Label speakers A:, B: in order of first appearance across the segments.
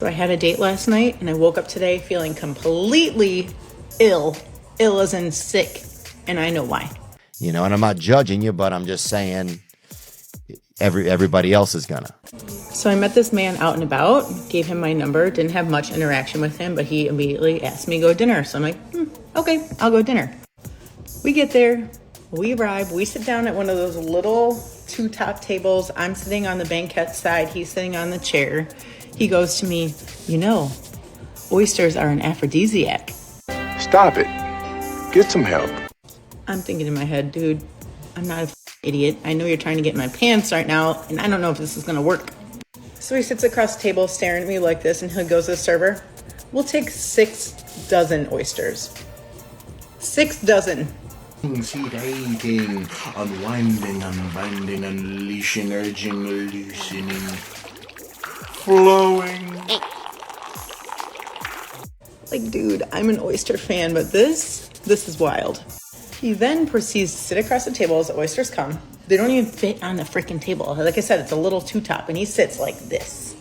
A: So I had a date last night and I woke up today feeling completely ill as in sick, and I know why.
B: You know, and I'm not judging you, but I'm just saying everybody else is gonna.
A: So I met this man out and about, gave him my number, didn't have much interaction with him, but he immediately asked me to go to dinner. So I'm like, okay, I'll go to dinner. We get there, we arrive, we sit down at one of those little two-top tables. I'm sitting on the banquette side, he's sitting on the chair. He goes to me, you know, oysters are an aphrodisiac.
C: Stop it. Get some help.
A: I'm thinking in my head, dude, I'm not an idiot. I know you're trying to get in my pants right now, and I don't know if this is gonna work. So he sits across the table staring at me like this, and he goes to the server, we'll take 6 dozen oysters. 6 dozen.
D: Sedating, unwinding, unbinding, unleashing, urging, loosening, flowing.
A: Like, dude, I'm an oyster fan, but this is wild. He then proceeds to sit across the table as the oysters come. They don't even fit on the freaking table. Like I said, it's a little two-top, and he sits like this.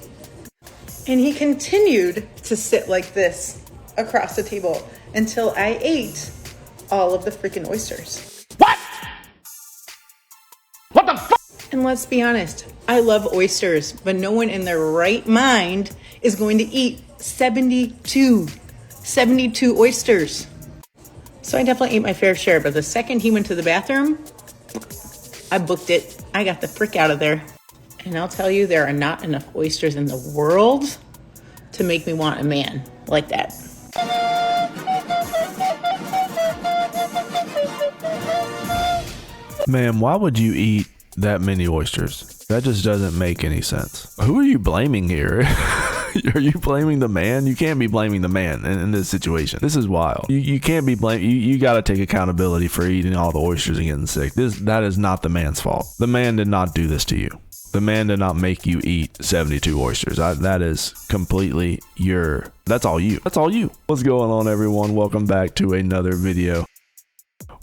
A: And he continued to sit like this across the table until I ate all of the freaking oysters.
B: What? What the fuck?
A: And let's be honest, I love oysters, but no one in their right mind is going to eat 72 oysters. So I definitely ate my fair share, but the second he went to the bathroom, I booked it. I got the frick out of there. And I'll tell you, there are not enough oysters in the world to make me want a man like that.
E: Ma'am, why would you eat that many oysters? That just doesn't make any sense. Who are you blaming here? Are you blaming the man? You can't be blaming the man in this situation. This is wild. You can't be blaming. You got to take accountability for eating all the oysters and getting sick. That is not the man's fault. The man did not do this to you. The man did not make you eat 72 oysters. That is completely that's all you. That's all you. What's going on, everyone? Welcome back to another video.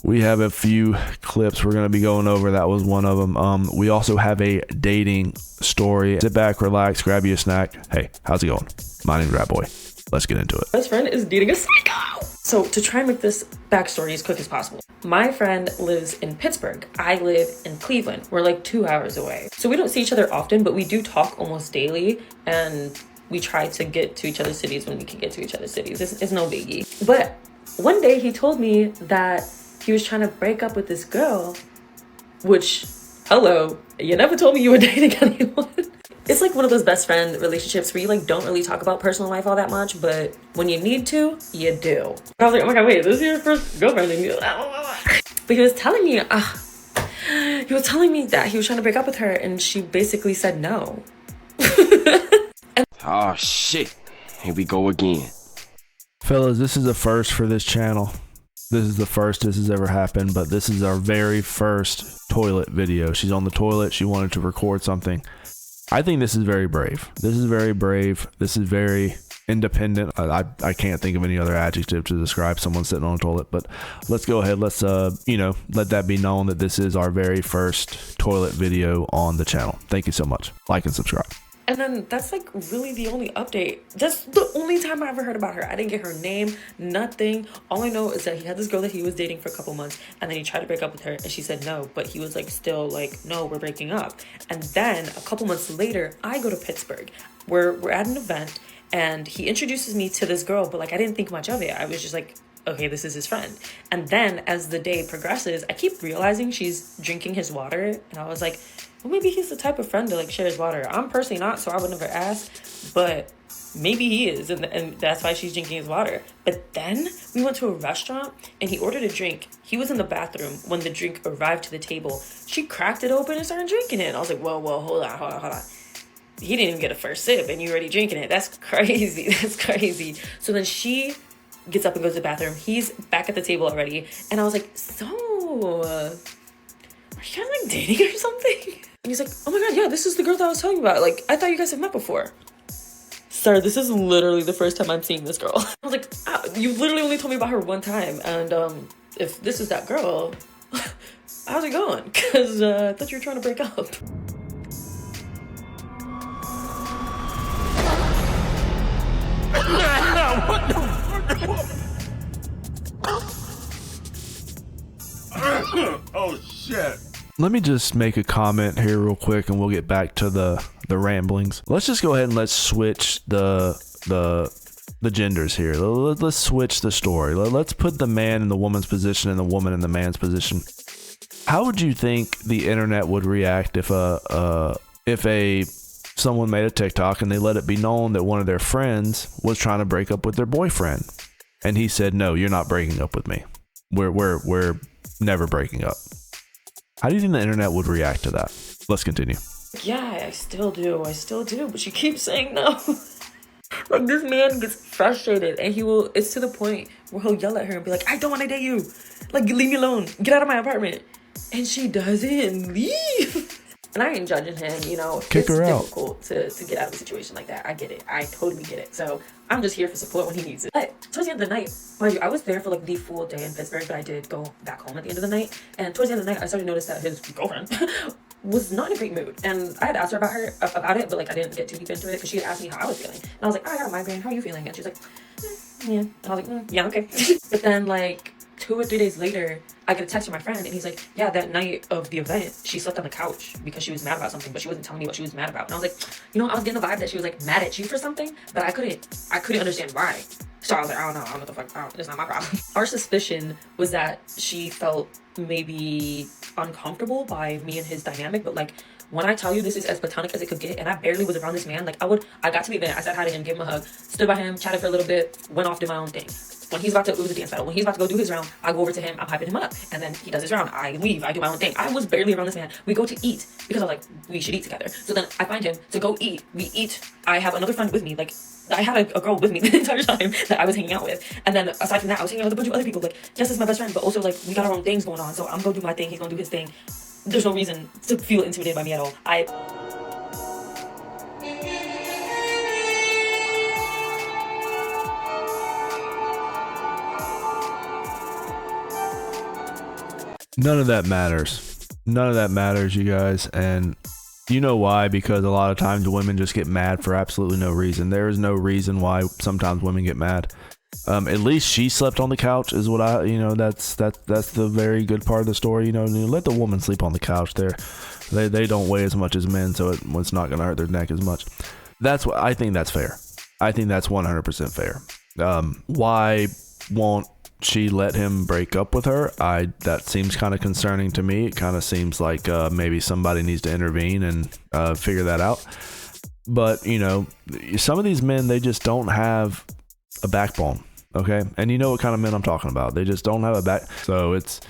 E: We have a few clips we're going to be going over. That was one of them. We also have a dating story. Sit back, relax, grab you a snack. Hey, how's it going? My name's Rat Boy. Let's get into it.
F: My best friend is dating a psycho. So to try and make this backstory as quick as possible, my friend lives in Pittsburgh. I live in Cleveland. We're like 2 hours away. So we don't see each other often, but we do talk almost daily. And we try to get to each other's cities when we can get to each other's cities. It's no biggie. But one day he told me that he was trying to break up with this girl, which, hello, you never told me you were dating anyone. It's like one of those best friend relationships where you like don't really talk about personal life all that much, but when you need to, you do. I was like, oh my god, wait, this is your first girlfriend? But he was telling me that he was trying to break up with her, and she basically said no.
G: Oh shit, here we go again.
E: Fellas, this is a first for this channel. This is the first this has ever happened, but this is our very first toilet video. She's on the toilet. She wanted to record something. I think this is very brave. This is very brave. This is very independent. I can't think of any other adjective to describe someone sitting on a toilet, but let's go ahead. Let's, let that be known that this is our very first toilet video on the channel. Thank you so much. Like and subscribe.
F: And then that's like really the only update. That's the only time I ever heard about her. I didn't get her name, nothing. All I know is that he had this girl that he was dating for a couple months, and then he tried to break up with her and she said no, but he was like still like, no, we're breaking up. And then a couple months later, I go to Pittsburgh. We're at an event and he introduces me to this girl, but like I didn't think much of it. I was just like, okay, this is his friend. And then as the day progresses, I keep realizing she's drinking his water, and I was like, well, maybe he's the type of friend to like share his water. I'm personally not, so I would never ask, but maybe he is, and that's why she's drinking his water. But then we went to a restaurant and he ordered a drink. He was in the bathroom when the drink arrived to the table. She cracked it open and started drinking it. And I was like, whoa, hold on. He didn't even get a first sip and you already drinking it. That's crazy. That's crazy. So then she gets up and goes to the bathroom. He's back at the table already. And I was like, so, are you guys like dating or something? And he's like, oh my god, yeah, this is the girl that I was telling you about. Like, I thought you guys had met before. Sir, this is literally the first time I'm seeing this girl. I was like, oh, you literally only told me about her one time. And if this is that girl, how's it going? Because I thought you were trying to break up.
E: Let me just make a comment here real quick and we'll get back to the ramblings. Let's just go ahead and let's switch the genders here. Let's switch the story. Let's put the man in the woman's position and the woman in the man's position. How would you think the internet would react if someone made a TikTok and they let it be known that one of their friends was trying to break up with their boyfriend, and he said, "No, you're not breaking up with me. We're never breaking up." How do you think the internet would react to that? Let's continue.
F: Yeah, I still do, but she keeps saying no. Like, this man gets frustrated, and it's to the point where he'll yell at her and be like, "I don't want to date you. Like, leave me alone. Get out of my apartment." And she doesn't leave. And I ain't judging him, you know.
E: Kick her out.
F: It's difficult to get out of a situation like that. I get it. I totally get it. So I'm just here for support when he needs it. But towards the end of the night, mind you, I was there for like the full day in Pittsburgh, but I did go back home at the end of the night. And towards the end of the night, I started to notice that his girlfriend was not in a great mood. And I had asked her about it, but like I didn't get too deep into it because she had asked me how I was feeling. And I was like, "Oh, I got a migraine. How are you feeling?" And she was like, "Yeah." And I was like, "Yeah, okay." But then like 2 or 3 days later, I get a text from my friend, and he's like, "Yeah, that night of the event, she slept on the couch because she was mad about something, but she wasn't telling me what she was mad about." And I was like, you know, I was getting the vibe that she was like mad at you for something, but I couldn't understand why. So I was like, I don't know what the fuck. It's not my problem. Our suspicion was that she felt maybe uncomfortable by me and his dynamic, but like, when I tell you this is as platonic as it could get, and I barely was around this man, like I got to the event, I said hi to him, gave him a hug, stood by him, chatted for a little bit, went off, did my own thing. When he's about to, it was a dance battle. When he's about to go do his round, I go over to him, I'm hyping him up. And then he does his round, I leave, I do my own thing. I was barely around this man. We go to eat because I was like, we should eat together. So then I find him to go eat. We eat. I have another friend with me. Like, I had a girl with me the entire time that I was hanging out with. And then aside from that, I was hanging out with a bunch of other people. Like, yes, this is my best friend, but also like we got our own things going on. So I'm gonna do my thing, he's gonna do his thing. There's no reason to feel intimidated by me at all.
E: None of that matters. None of that matters, you guys. And you know why? Because a lot of times women just get mad for absolutely no reason. There is no reason why sometimes women get mad. At least she slept on the couch is what that's the very good part of the story. Let the woman sleep on the couch there. They don't weigh as much as men, so it's not going to hurt their neck as much. I think that's fair. I think that's 100% fair. Why won't she let him break up with her? That seems kind of concerning to me. It kind of seems like maybe somebody needs to intervene and figure that out. But some of these men, they just don't have a backbone. Okay, and you know what kind of men I'm talking about. They just don't have a back. So it's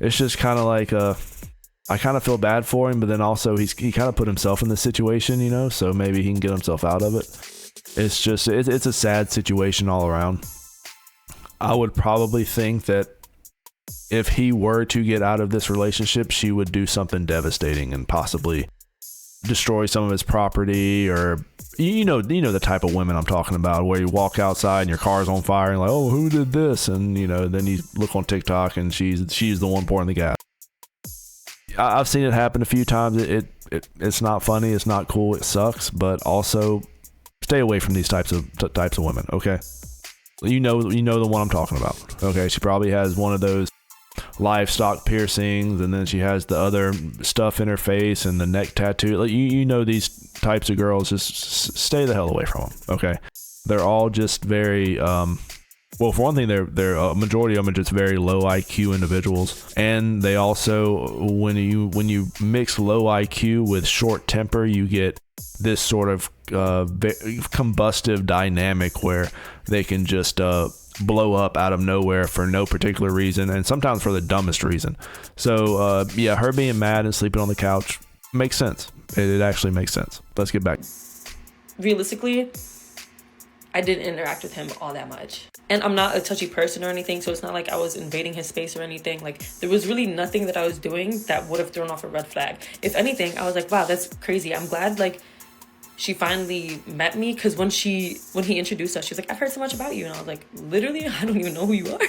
E: just kind of like I kind of feel bad for him, but then also he kind of put himself in this situation, so maybe he can get himself out of it. It's just it's a sad situation all around. I would probably think that if he were to get out of this relationship, she would do something devastating and possibly destroy some of his property, or you know the type of women I'm talking about, where you walk outside and your car's on fire and like, oh, who did this? And then you look on TikTok and she's the one pouring the gas. I've seen it happen a few times. It's not funny, it's not cool, it sucks, but also stay away from these types of women, okay? You know the one I'm talking about. Okay, she probably has one of those livestock piercings, and then she has the other stuff in her face and the neck tattoo. Like, these types of girls. Just stay the hell away from them. Okay, they're all just very well, for one thing, they're a majority of them are just very low IQ individuals, and they also, when you mix low IQ with short temper, you get this sort of combustive dynamic where they can just blow up out of nowhere for no particular reason, and sometimes for the dumbest reason. So yeah, her being mad and sleeping on the couch makes sense. It actually makes sense. Let's get back.
F: Realistically, I didn't interact with him all that much. And I'm not a touchy person or anything, so it's not like I was invading his space or anything. Like, there was really nothing that I was doing that would have thrown off a red flag. If anything, I was like, wow, that's crazy. I'm glad, like, she finally met me, because when he introduced us, she was like, I've heard so much about you. And I was like, literally? I don't even know who you are.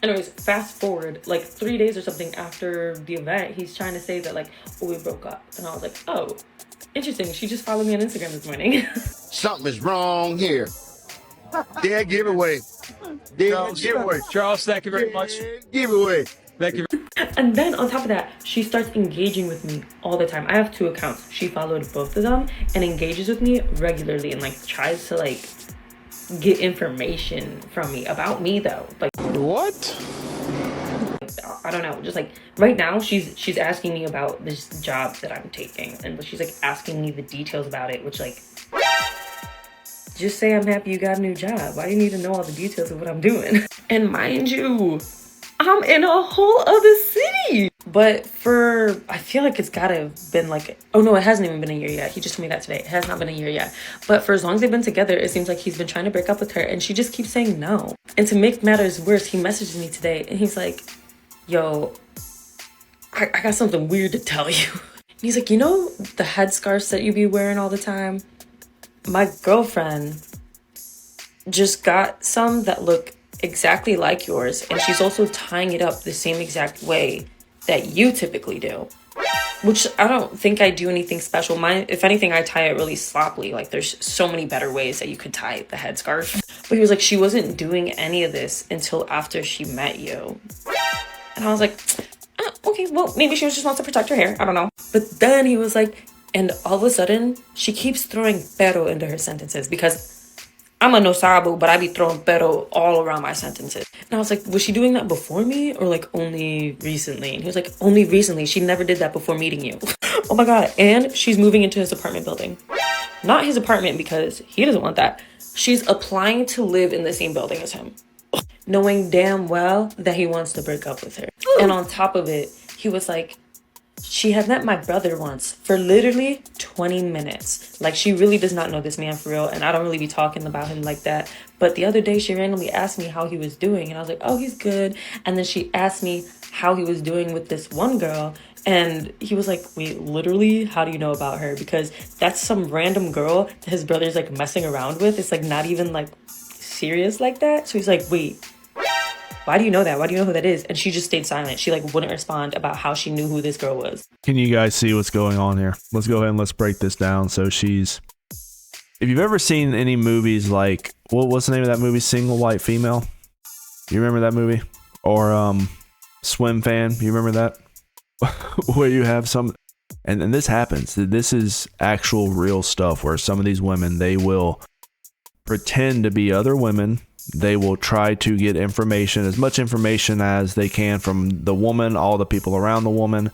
F: Anyways, fast forward, like 3 days or something after the event, he's trying to say that, like, oh, we broke up. And I was like, oh, interesting. She just followed me on Instagram this morning.
H: Something is wrong here. Dead giveaway. Dead giveaway.
I: Charles, thank you very much.
H: Giveaway.
I: Thank you.
F: And then on top of that, she starts engaging with me all the time. I have 2 accounts. She followed both of them and engages with me regularly and like tries to like get information from me about me though. Like
C: What?
F: I don't know, just like right now she's asking me about this job that I'm taking, and she's like asking me the details about it, which like, just say I'm happy you got a new job. Why do you need to know all the details of what I'm doing? And mind you, I'm in a whole other city. But I feel like it's gotta have been like, oh no, it hasn't even been a year yet. He just told me that today. It has not been a year yet. But for as long as they've been together, it seems like he's been trying to break up with her and she just keeps saying no. And to make matters worse, he messages me today and he's like, yo, I got something weird to tell you. And he's like, you know the headscarves that you be wearing all the time? My girlfriend just got some that look exactly like yours, and she's also tying it up the same exact way that you typically do. Which I don't think I do anything special. Mine, if anything, I tie it really sloppily. Like there's so many better ways that you could tie the headscarf. But he was like, she wasn't doing any of this until after she met you. And I was like, okay, well, maybe she just wants to protect her hair. I don't know. But then he was like, and all of a sudden, she keeps throwing pero into her sentences because I'm a no sabu, but I be throwing pero all around my sentences. And I was like, was she doing that before me or like only recently? And he was like, only recently. She never did that before meeting you. Oh my God. And she's moving into his apartment building. Not his apartment because he doesn't want that. She's applying to live in the same building as him, knowing damn well that he wants to break up with her. And on top of it, he was like, she had met my brother once for literally 20 minutes. Like, she really does not know this man for real, and I don't really be talking about him like that. But the other day, she randomly asked me how he was doing, and I was like, oh, he's good. And then she asked me how he was doing with this one girl, and he was like, wait, literally, how do you know about her? Because that's some random girl that his brother's like messing around with. It's like not even like serious like that. So he's like, wait, why do you know that? Why do you know who that is? And she just stayed silent. She like wouldn't respond about how she knew who this girl was.
E: Can you guys see what's going on here? Let's go ahead and let's break this down. So if you've ever seen any movies like, what's the name of that movie? Single White Female? You remember that movie? Or Swim Fan? You remember that? Where you have some, and this happens. This is actual real stuff where some of these women, they will pretend to be other women. They will try to get information, as much information as they can from the woman, all the people around the woman,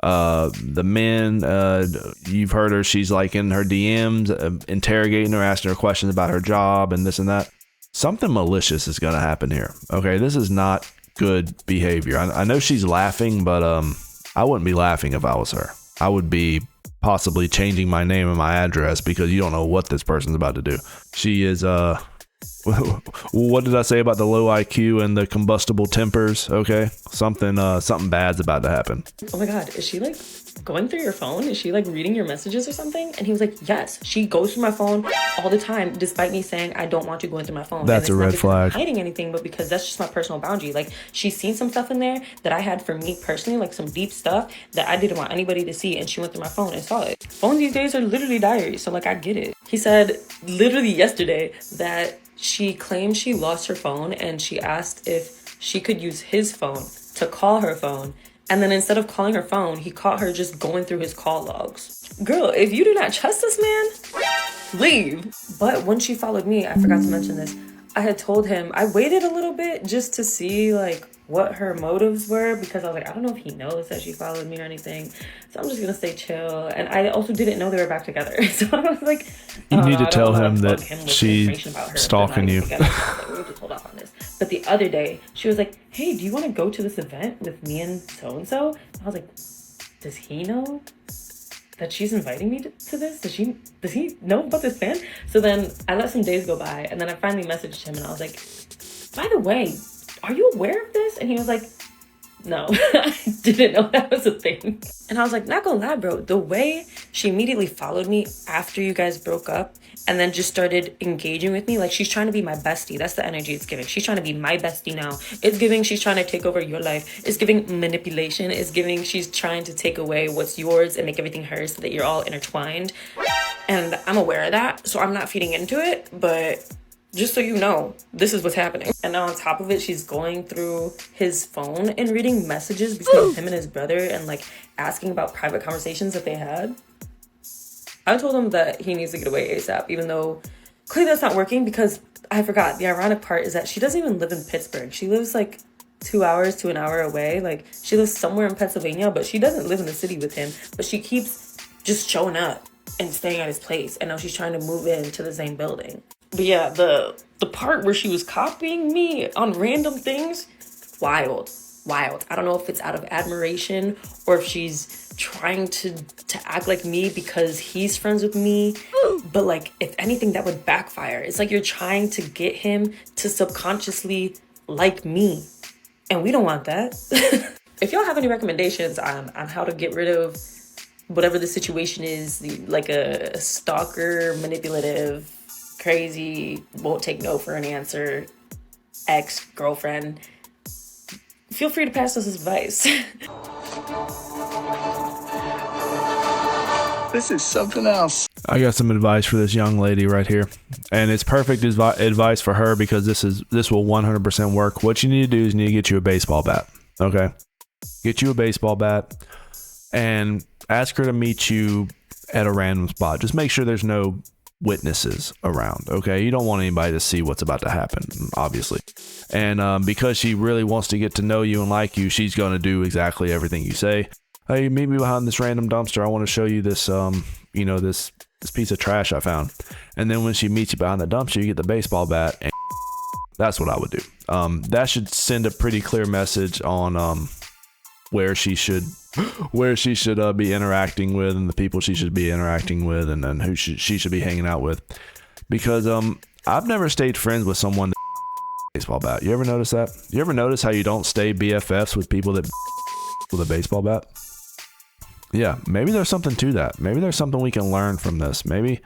E: the men. You've heard her. She's like in her DMs, interrogating her, asking her questions about her job and this and that. Something malicious is going to happen here. Okay, this is not good behavior. I know she's laughing, but I wouldn't be laughing if I was her. I would be possibly changing my name and my address because you don't know what this person's about to do. She is what did I say about the low IQ and the combustible tempers? Okay, something bad's about to happen.
F: Oh my God, is she like going through your phone? Is she like reading your messages or something? And he was like, yes, she goes through my phone all the time, despite me saying I don't want you going through my phone.
E: That's a red flag.
F: I'm hiding anything, but because that's just my personal boundary. Like, she's seen some stuff in there that I had for me personally, like some deep stuff that I didn't want anybody to see, and she went through my phone and saw it. Phones these days are literally diaries, so like I get it. He said literally yesterday that she claimed she lost her phone and she asked if she could use his phone to call her phone. And then instead of calling her phone, he caught her just going through his call logs. Girl, if you do not trust this man, leave. But when she followed me, I forgot to mention this. I had told him, I waited a little bit just to see like what her motives were, because I was like, I don't know if he knows that she followed me or anything. So I'm just going to stay chill. And I also didn't know they were back together. So I was like,
E: you need to tell him that she's stalking you.
F: We need to hold off on this. But the other day, she was like, hey, do you want to go to this event with me and so-and-so? I was like, does he know that she's inviting me to this? Does he know about this plan? So then I let some days go by, and then I finally messaged him and I was like, by the way, are you aware of this? And he was like, no, I didn't know that was a thing. And I was like, not gonna lie, bro, the way she immediately followed me after you guys broke up and then just started engaging with me, like she's trying to be my bestie. That's the energy it's giving. She's trying to be my bestie now. It's giving she's trying to take over your life. It's giving manipulation. It's giving she's trying to take away what's yours and make everything hers so that you're all intertwined. And I'm aware of that, so I'm not feeding into it, but Just so you know, this is what's happening. And now on top of it, she's going through his phone and reading messages between him and his brother and like asking about private conversations that they had. I told him that he needs to get away ASAP, even though clearly that's not working, because I forgot. The ironic part is that she doesn't even live in Pittsburgh. She lives like 2 hours to an hour away. Like, she lives somewhere in Pennsylvania, but she doesn't live in the city with him. But she keeps just showing up and staying at his place. And now she's trying to move into the same building. But yeah, the part where she was copying me on random things, wild. I don't know if it's out of admiration or if she's trying to act like me because he's friends with me. But like, if anything, that would backfire. It's like you're trying to get him to subconsciously like me. And we don't want that. If y'all have any recommendations on how to get rid of whatever the situation is, like a stalker, manipulative, crazy, won't take no for an answer, ex-girlfriend, feel free to pass us advice.
H: This is something else.
E: I got some advice for this young lady right here, and it's perfect advice for her because this will 100% work. What you need to do is you need to get you a baseball bat. Okay, get you a baseball bat and ask her to meet you at a random spot. Just make sure there's no witnesses around. Okay, you don't want anybody to see what's about to happen, obviously. And because she really wants to get to know you and like you, she's going to do exactly everything you say. Hey, meet me behind this random dumpster. I want to show you this, this piece of trash I found. And then when she meets you behind the dumpster, you get the baseball bat. And that's what I would do. That should send a pretty clear message on where she should be interacting with and the people she should be interacting with and then who she should be hanging out with. Because I've never stayed friends with someone that baseball bat. You ever notice that? You ever notice how you don't stay BFFs with people that with a baseball bat? Yeah, maybe there's something to that. Maybe there's something we can learn from this. Maybe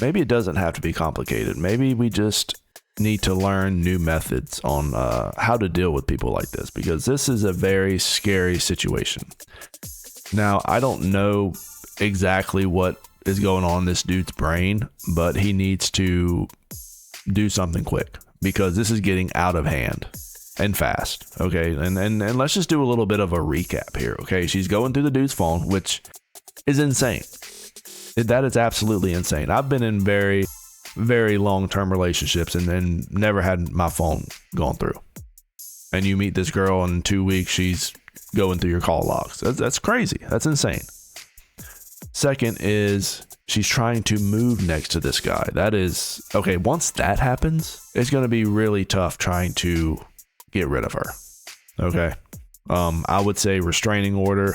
E: it doesn't have to be complicated. Maybe we just need to learn new methods on how to deal with people like this, because this is a very scary situation. Now, I don't know exactly what is going on in this dude's brain, but he needs to do something quick because this is getting out of hand and fast. Okay, and let's just do a little bit of a recap here. Okay, she's going through the dude's phone, which is insane. That is absolutely insane. I've been in very, very long-term relationships and then never had my phone gone through. And you meet this girl in 2 weeks, she's going through your call logs. That's crazy. That's insane. Second is she's trying to move next to this guy. That is, okay, once that happens, it's going to be really tough trying to get rid of her. Okay. I would say restraining order,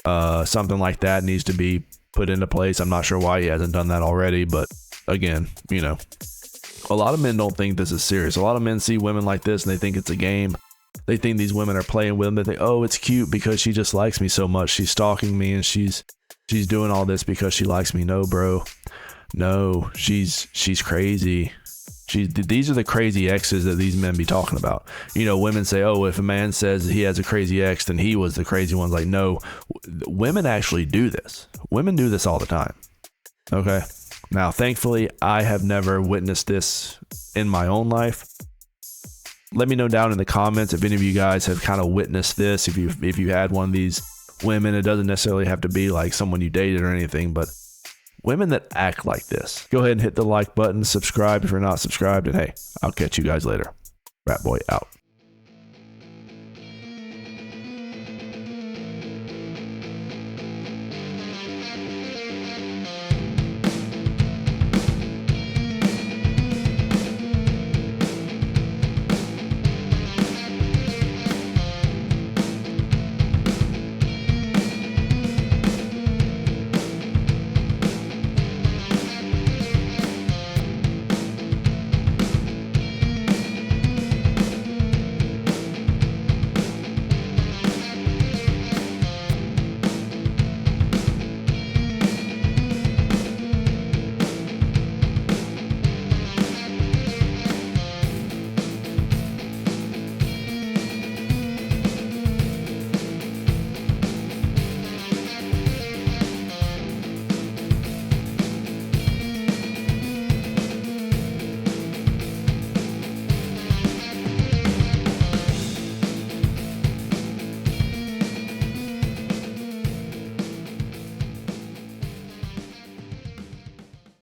E: something like that needs to be put into place. I'm not sure why he hasn't done that already, but again, a lot of men don't think this is serious. A lot of men see women like this and they think it's a game. They think these women are playing with them. They think, oh, it's cute because she just likes me so much. She's stalking me and she's doing all this because she likes me. No, bro. No, she's crazy. These are the crazy exes that these men be talking about. Women say, oh, if a man says he has a crazy ex, then he was the crazy one. Like, no, women actually do this. Women do this all the time. Okay. Now, thankfully, I have never witnessed this in my own life. Let me know down in the comments if any of you guys have kind of witnessed this. If you had one of these women, it doesn't necessarily have to be like someone you dated or anything, but women that act like this. Go ahead and hit the like button, subscribe if you're not subscribed, and hey, I'll catch you guys later. Rat Boy out.